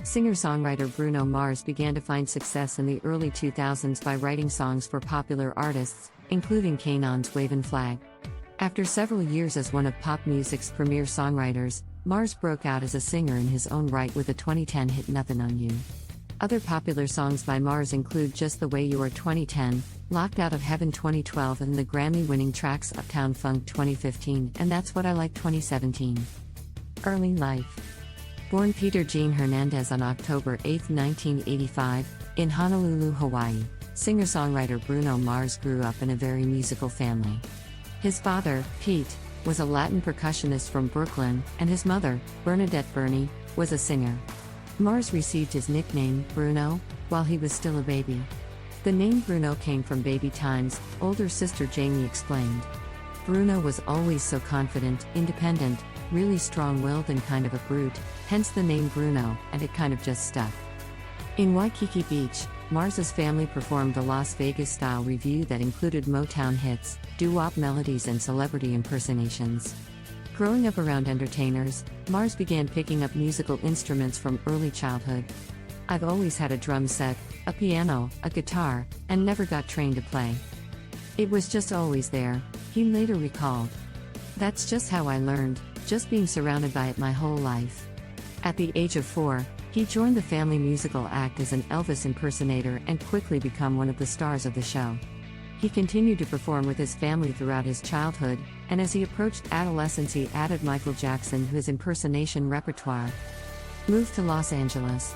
Singer-songwriter Bruno Mars began to find success in the early 2000s by writing songs for popular artists, including Kanon's Wavin' Flag. After several years as one of pop music's premier songwriters, Mars broke out as a singer in his own right with a 2010 hit Nothin' on You. Other popular songs by Mars include Just the Way You Are 2010, Locked Out of Heaven 2012 and the Grammy-winning tracks Uptown Funk 2015 and That's What I Like 2017. Early life. Born Peter Gene Hernandez on October 8, 1985, in Honolulu, Hawaii, singer-songwriter Bruno Mars grew up in a very musical family. His father, Pete, was a Latin percussionist from Brooklyn, and his mother, Bernadette Bernie, was a singer. Mars received his nickname, Bruno, while he was still a baby. The name Bruno came from Baby Time's older sister Jamie explained. Bruno was always so confident, independent, really strong-willed and kind of a brute, hence the name Bruno, and it kind of just stuck. In Waikiki Beach, Mars's family performed a Las Vegas-style revue that included Motown hits, doo-wop melodies and celebrity impersonations. Growing up around entertainers, Mars began picking up musical instruments from early childhood. I've always had a drum set, a piano, a guitar, and never got trained to play. It was just always there, he later recalled. That's just how I learned, just being surrounded by it my whole life. At the age of 4, he joined the family musical act as an Elvis impersonator and quickly became one of the stars of the show. He continued to perform with his family throughout his childhood, and as he approached adolescence he added Michael Jackson to his impersonation repertoire. Moved to Los Angeles.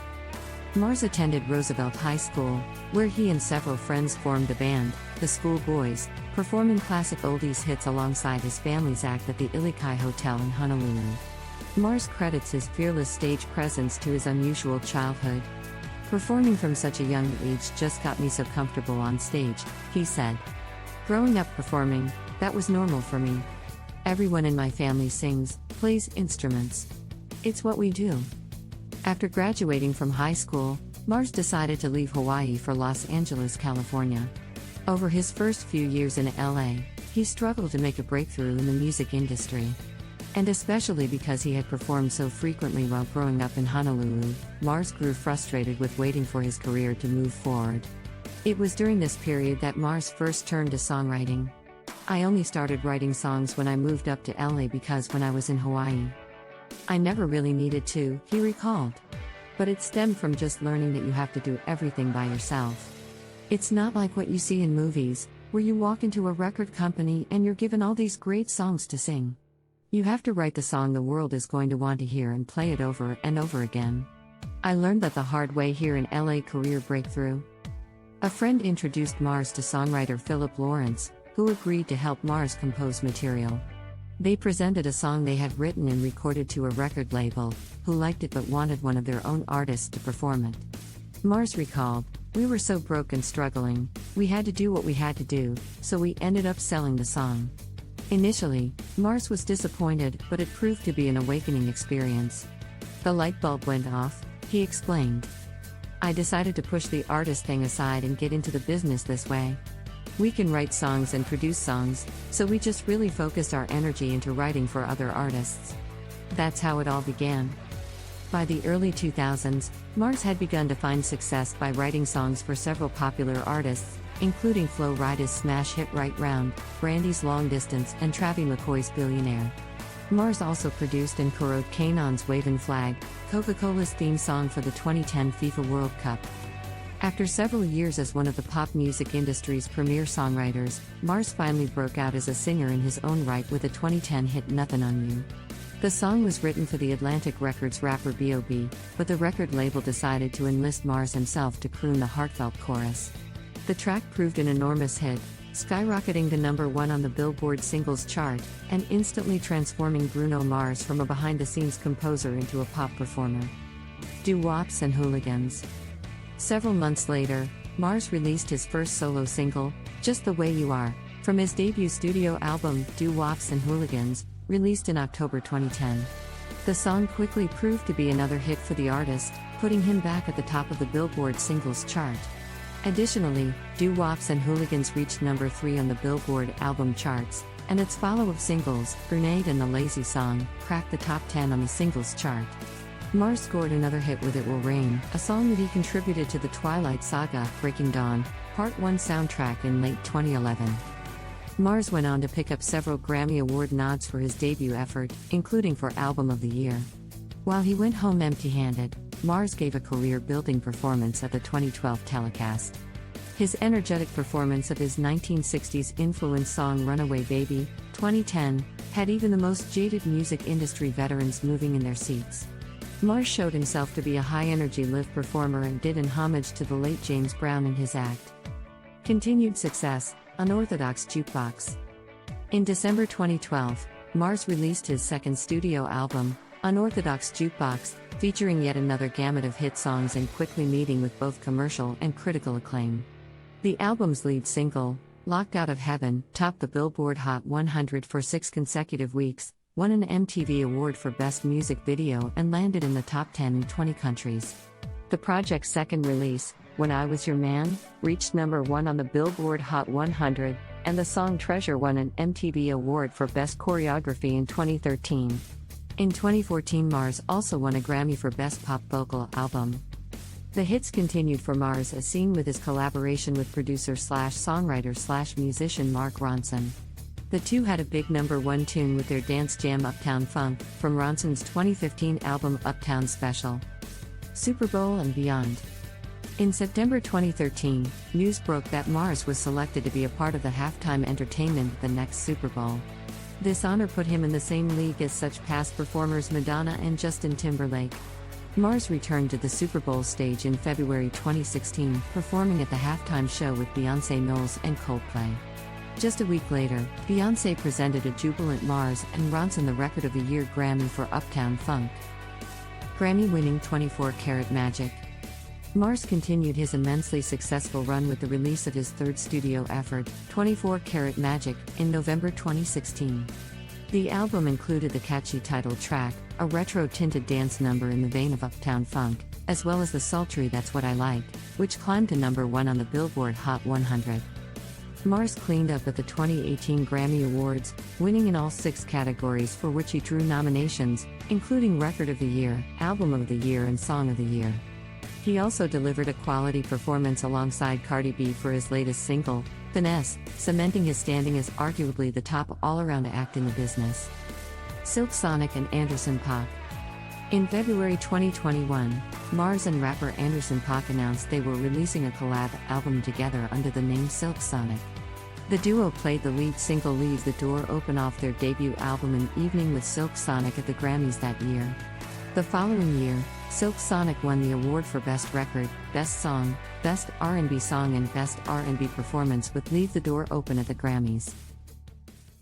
Mars attended Roosevelt High School, where he and several friends formed the band, the Schoolboys, performing classic oldies hits alongside his family's act at the Ilikai Hotel in Honolulu. Mars credits his fearless stage presence to his unusual childhood. Performing from such a young age just got me so comfortable on stage, he said. Growing up performing, that was normal for me. Everyone in my family sings, plays instruments. It's what we do. After graduating from high school, Mars decided to leave Hawaii for Los Angeles, California. Over his first few years in LA, he struggled to make a breakthrough in the music industry. And especially because he had performed so frequently while growing up in Honolulu, Mars grew frustrated with waiting for his career to move forward. It was during this period that Mars first turned to songwriting. I only started writing songs when I moved up to LA because when I was in Hawaii, I never really needed to, he recalled. But it stemmed from just learning that you have to do everything by yourself. It's not like what you see in movies, where you walk into a record company and you're given all these great songs to sing. You have to write the song the world is going to want to hear and play it over and over again. I learned that the hard way here in LA career breakthrough. A friend introduced Mars to songwriter Philip Lawrence, who agreed to help Mars compose material. They presented a song they had written and recorded to a record label, who liked it but wanted one of their own artists to perform it. Mars recalled, "We were so broke and struggling, we had to do what we had to do, so we ended up selling the song." Initially, Mars was disappointed, but it proved to be an awakening experience. The light bulb went off, he explained. I decided to push the artist thing aside and get into the business this way. We can write songs and produce songs, so we just really focused our energy into writing for other artists. That's how it all began. By the early 2000s, Mars had begun to find success by writing songs for several popular artists, including Flo Rida's smash hit Right Round, Brandy's Long Distance and Travie McCoy's Billionaire. Mars also produced and co-wrote Kanon's Wavin' Flag, Coca-Cola's theme song for the 2010 FIFA World Cup. After several years as one of the pop music industry's premier songwriters, Mars finally broke out as a singer in his own right with a 2010 hit Nothin' on You. The song was written for the Atlantic Records rapper B.O.B., but the record label decided to enlist Mars himself to croon the heartfelt chorus. The track proved an enormous hit, skyrocketing to #1 on the Billboard Singles Chart, and instantly transforming Bruno Mars from a behind-the-scenes composer into a pop performer. Doo-Wops and Hooligans. Several months later, Mars released his first solo single, Just the Way You Are, from his debut studio album, Doo-Wops and Hooligans, released in October 2010. The song quickly proved to be another hit for the artist, putting him back at the top of the Billboard Singles Chart. Additionally, Doo-Wops and Hooligans reached #3 on the Billboard album charts, and its follow-up singles, Grenade and The Lazy Song, cracked the top 10 on the singles chart. Mars scored another hit with It Will Rain, a song that he contributed to the Twilight Saga, Breaking Dawn, Part 1 soundtrack in late 2011. Mars went on to pick up several Grammy Award nods for his debut effort, including for Album of the Year. While he went home empty-handed, Mars gave a career-building performance at the 2012 telecast. His energetic performance of his 1960s influence song Runaway Baby, 2010, had even the most jaded music industry veterans moving in their seats. Mars showed himself to be a high-energy live performer and did an homage to the late James Brown in his act. Continued success, Unorthodox Jukebox. In December 2012, Mars released his second studio album, Unorthodox Jukebox, featuring yet another gamut of hit songs and quickly meeting with both commercial and critical acclaim. The album's lead single, Locked Out of Heaven, topped the Billboard Hot 100 for 6 consecutive weeks, won an MTV Award for Best Music Video and landed in the top 10 in 20 countries. The project's second release, When I Was Your Man, reached number 1 on the Billboard Hot 100, and the song Treasure won an MTV Award for Best Choreography in 2013. In 2014, Mars also won a Grammy for Best Pop Vocal Album. The hits continued for Mars as seen with his collaboration with producer/songwriter/musician Mark Ronson. The two had a big number 1 tune with their dance jam Uptown Funk, from Ronson's 2015 album Uptown Special. Super Bowl and beyond. In September 2013, news broke that Mars was selected to be a part of the halftime entertainment at the next Super Bowl. This honor put him in the same league as such past performers Madonna and Justin Timberlake. Mars returned to the Super Bowl stage in February 2016, performing at the halftime show with Beyoncé Knowles and Coldplay. Just a week later, Beyoncé presented a jubilant Mars and Ronson the Record of the Year Grammy for Uptown Funk. Grammy-winning 24 Karat Magic. Mars continued his immensely successful run with the release of his third studio effort, 24 Karat Magic, in November 2016. The album included the catchy title track, a retro-tinted dance number in the vein of Uptown Funk, as well as the sultry That's What I Like, which climbed to number 1 on the Billboard Hot 100. Mars cleaned up at the 2018 Grammy Awards, winning in all 6 categories for which he drew nominations, including Record of the Year, Album of the Year and Song of the Year. He also delivered a quality performance alongside Cardi B for his latest single, Finesse, cementing his standing as arguably the top all-around act in the business. Silk Sonic and Anderson .Paak. In February 2021, Mars and rapper Anderson .Paak announced they were releasing a collab album together under the name Silk Sonic. The duo played the lead single Leave the Door Open off their debut album An Evening with Silk Sonic at the Grammys that year. The following year, Silk Sonic won the award for Best Record, Best Song, Best R&B Song and Best R&B Performance with Leave the Door Open at the Grammys.